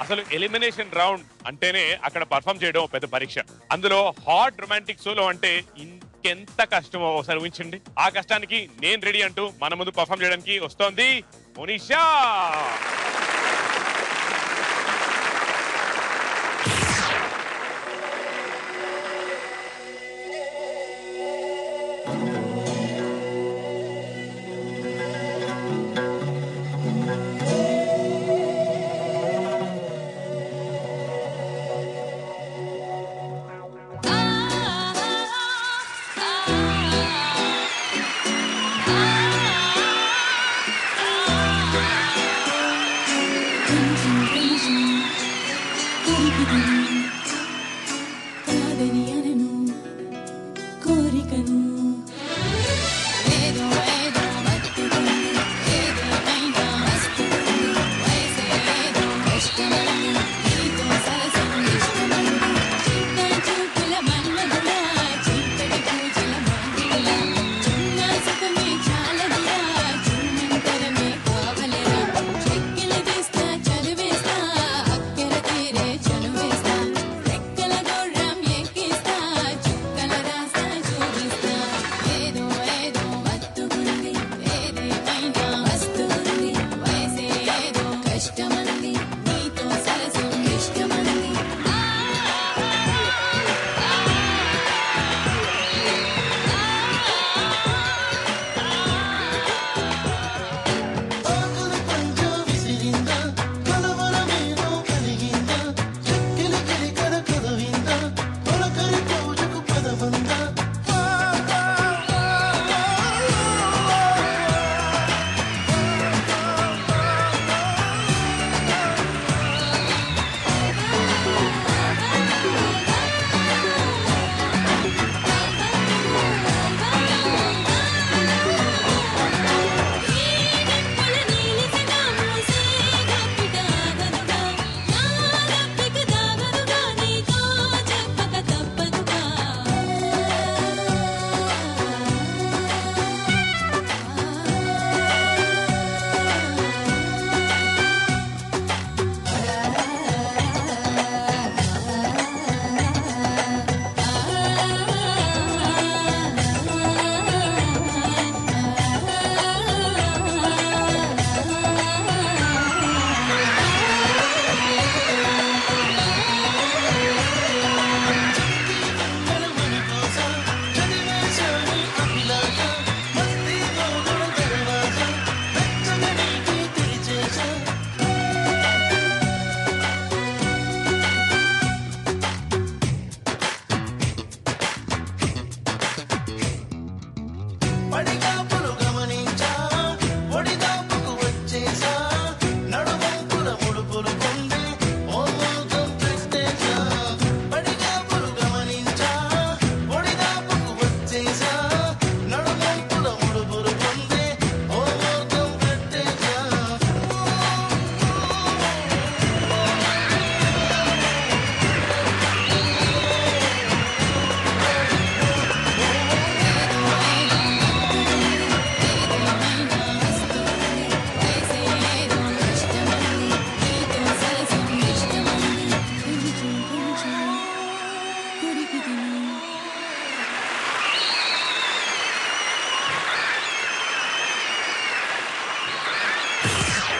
అసలు elimination round అంటేనే అక్కడ పర్ఫామ్ చేయడం పెద్ద పరీక్ష. అందులో హాట్ రొమాంటిక్ సోలో అంటే ఇంకెంత కష్టమో ఒకసారి ఊహించండి. ఆ కష్టానికి నేను రెడీ అంటూ మన ముందు పర్ఫామ్ చేయడానికి వస్తోంది మోనిషా.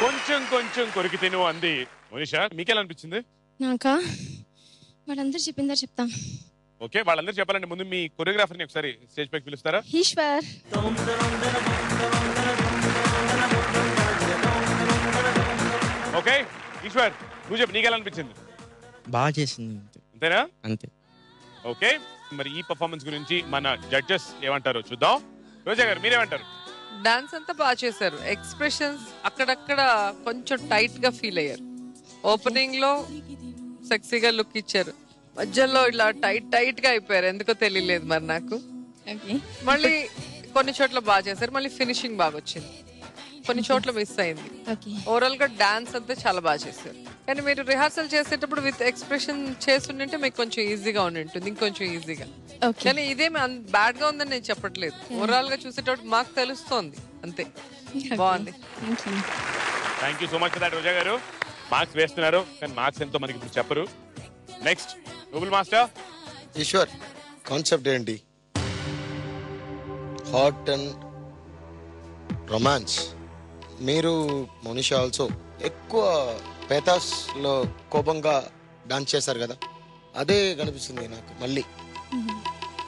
కొంచెం కొంచెం కొరికి తిను అంది మోనిషా. మీకెలా అనిపించింది? నాకా వాళ్ళందరూ చెప్పిందా చెప్తాం. ఓకే, వాళ్ళందరూ చెప్పాలంటే ముందు మీ కొరియోగ్రాఫర్ ని ఒకసారి స్టేజ్ పైకి పిలుస్తారా? ఈశ్వర్. ఓకే ఈశ్వర్, నువ్వు చెప్పు, నీకెలా అనిపించింది? బాగా చేసింది. అంతేనా? అంతే. ఓకే, మరి ఈ పర్ఫార్మెన్స్ గురించి మన జడ్జెస్ ఏమంటారో చూద్దాం. రోజా గారు మీరేమంటారు? డాన్స్ అంతా బాగా చేశారు. ఎక్స్ప్రెషన్స్ అక్కడక్కడ కొంచెం టైట్ గా ఫీల్ అయ్యారు. ఓపెనింగ్ లో సెక్సీగా లుక్ ఇచ్చారు, మధ్యలో ఇలా టైట్ గా అయిపోయారు, ఎందుకో తెలియలేదు మరి నాకు. మళ్ళీ కొన్ని చోట్ల బాగా చేశారు, మళ్ళీ ఫినిషింగ్ బాగా వచ్చింది, కొన్ని చోట్ల మిస్ అయింది. ఓవరాల్ గా డాన్స్ అంతా చాలా బాగా చేశారు. కానీ మీరు రిహార్సల్ చేసేటప్పుడు విత్ ఎక్స్ప్రెషన్ చేస్తుంటే మీకు కొంచెం ఈజీగా ఉండి ఉంటుంది, ఇంకొంచెం ఈజీగా. Okay. కానీ ఇదేమి బ్యాడ్ గా ఉందని నేను చెప్పట్లేదు. ఓవరాల్ గా చూసేటప్పుడు మాకు తెలుస్తోంది అంతే. బాగుంది. Thank you so much for that Roja గారు. మార్క్స్ వేస్తున్నారు కానీ మార్క్స్ ఎంతో మనకి ఇప్పుడు చెప్పరు. Next Google master. Eshwar, concept ఏంటి? Hot and romance. మీరు మోనిషా ఆల్సో ఎక్కువ పేతాస్లో కోపంగా డాన్స్ చేశారు కదా, అదే కనిపిస్తుంది నాకు మళ్ళీ.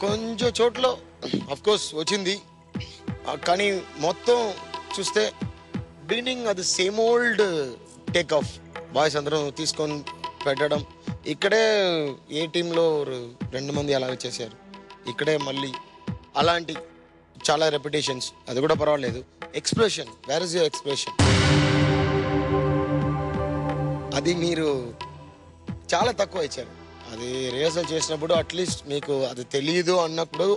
కొంచెం చోట్ల కోర్స్ వచ్చింది, కానీ మొత్తం చూస్తే బిగినింగ్ అది same old take off. Boys అందరూ తీసుకొని పెట్టడం, ఇక్కడే ఏ టీంలో 2 మంది అలాగే చేశారు, ఇక్కడే మళ్ళీ అలాంటి చాలా రెప్యుటేషన్స్. అది కూడా పర్వాలేదు. Expression, where is your expression? అది మీరు చాలా తక్కువ ఇచ్చారు. అది రిహర్సల్ చేసినప్పుడు అట్లీస్ట్ మీకు అది తెలియదు అన్నప్పుడు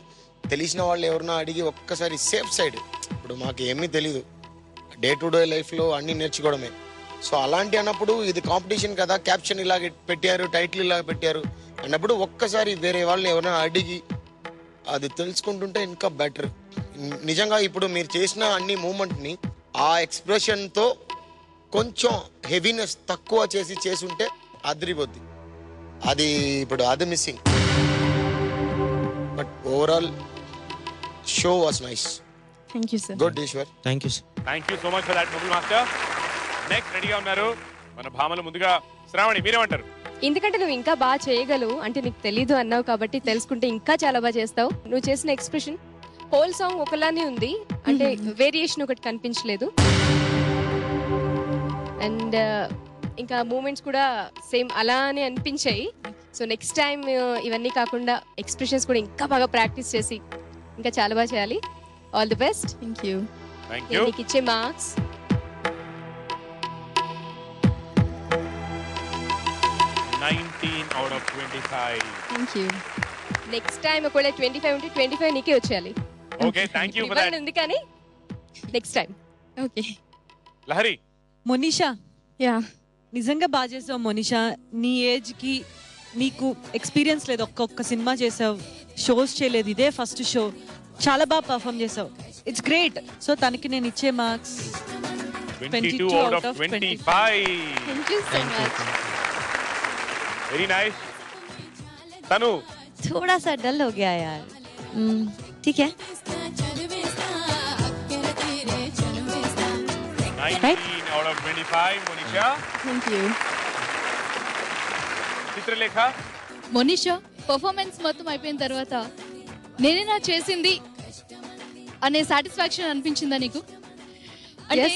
తెలిసిన వాళ్ళు ఎవరన్నా అడిగి ఒక్కసారి సేఫ్ సైడ్. ఇప్పుడు మాకు ఏమీ తెలీదు, డే టు డే లైఫ్లో అన్నీ నేర్చుకోవడమే. సో అలాంటి అన్నప్పుడు ఇది కాంపిటీషన్ కదా, క్యాప్షన్ ఇలాగ పెట్టారు, టైటిల్ ఇలాగ పెట్టారు అన్నప్పుడు ఒక్కసారి వేరే వాళ్ళని ఎవరైనా అడిగి అది తెలుసుకుంటుంటే ఇంకా బెటర్. నిజంగా ఇప్పుడు మీరు చేసిన అన్ని మూమెంట్ని ఆ ఎక్స్ప్రెషన్తో కొంచెం హెవీనెస్ తక్కువ చేసి ఉంటే అదిరిపోద్ది. అది ఇప్పుడు అది missing. But overall show was nice. Thank you sir. Good Eshwar. Thank you. Thank you so much for that Google master. Next రెడీగా ఉన్నారు మన భామలు. ముందుగా శ్రావణి, మీరేమంటారు? ఎందుకంటే నువ్వు ఇంకా బాగా చేయగలవు అంటే నీకు తెలీదు అన్నావు కాబట్టి తెలుసుకుంటే ఇంకా చాలా బాగా చేస్తావు. నువ్వు చేసిన ఎక్స్ప్రెషన్ హోల్ సాంగ్ ఒకలానే ఉంది, అంటే వేరియేషన్ ఒకటి కనిపించలేదు. అండ్ ఇంకా మూమెంట్స్ కూడా సేమ్ అలానే అనిపించాయి. సో నెక్స్ట్ టైం ఇవన్నీ కాకుండా ఎక్స్ప్రెషన్స్ కూడా ఇంకా బాగా ప్రాక్టీస్ చేసి ఇంకా చాలా బాగా చేయాలి. All the best. Thank you. Thank you. నీకు ఇచ్చే marks 19 out of 25. Thank you. Next time ఒకవేళ 25 ఉంటే 25 నీకే వచ్చేయాలి. Okay, thank you for that. ఇవ్వాలని ఉంది కానీ next time. Okay. Lahari. Monisha, yeah. నిజంగా బాగా చేసావు మోనిషా. నీ ఏజ్ కి నీకు ఎక్స్పీరియన్స్ లేదు, ఒక్క సినిమా చేసావు, షోస్ చేయలేదు, ఇదే ఫస్ట్ షో. చాలా బాగా పర్ఫామ్ చేసావు. It's great. సో తనకి నేను ఇచ్చే marks 22 out of 25. Thank you so much. Very nice. తను थोड़ा सा डल हो गया यार. ठीक है. 19 out of 25. Monisha. Thank you. Chitralekha. Monisha, performance మొత్తం అయిపోయిన తర్వాత నేనేనా చేసింది అనే సాటిస్ఫాక్షన్ అనిపించిందా నీకు? అంటే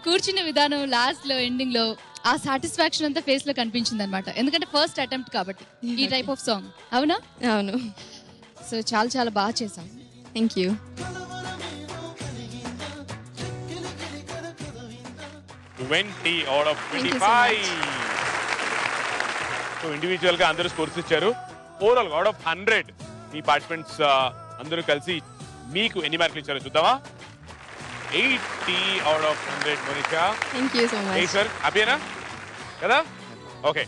కూర్చున్న విధానం లాస్ట్ లో ఎండింగ్ లో ఆ సాటిస్ఫాక్షన్ అంతా ఫేస్ లో కనిపించింది అనమాట. ఎందుకంటే ఫస్ట్ అటెంప్ట్ కాబట్టి ఈ టైప్ ఆఫ్ సాంగ్. అవునా? అవును. సో చాలా చాలా బాగా చేసాం. Thank you. 20 out of Thank you so 25. So individual గా అందరూ స్కోర్స్ ఇచ్చారు. Overall out of 100 me participants అందరూ కలిసి మీకు ఎన్ని మార్కులు ఇచ్చారో చూద్దామా? 80 out of 100. Monisha. Thank you so much. Sir హ్యాపీనా కదా? ఓకే,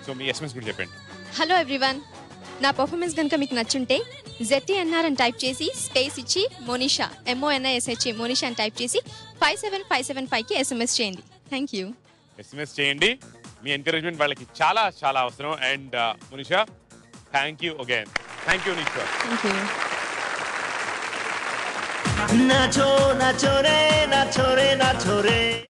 సో మీ ఎస్ఎంఎస్ కూడా చెప్పండి. హలో ఎవ్రీవన్, నా పర్ఫార్మెన్స్ కనుక మీకు నచ్చుంటే ZTNR అని టైప్ చేసి స్పేస్ ఇచ్చి మోనిషా MONISHA మోనిషా అని టైప్ చేసి 57555కి SMS చేయండి. Thank you. ఎస్ఎంఎస్ చేయండి. మీ ఎంకరేజ్మెంట్ వాళ్ళకి చాలా చాలా అవసరం. And Monisha, thank you again. Thank you Nisha. Thank you. Nacho nacho ray nacho ray nacho ray.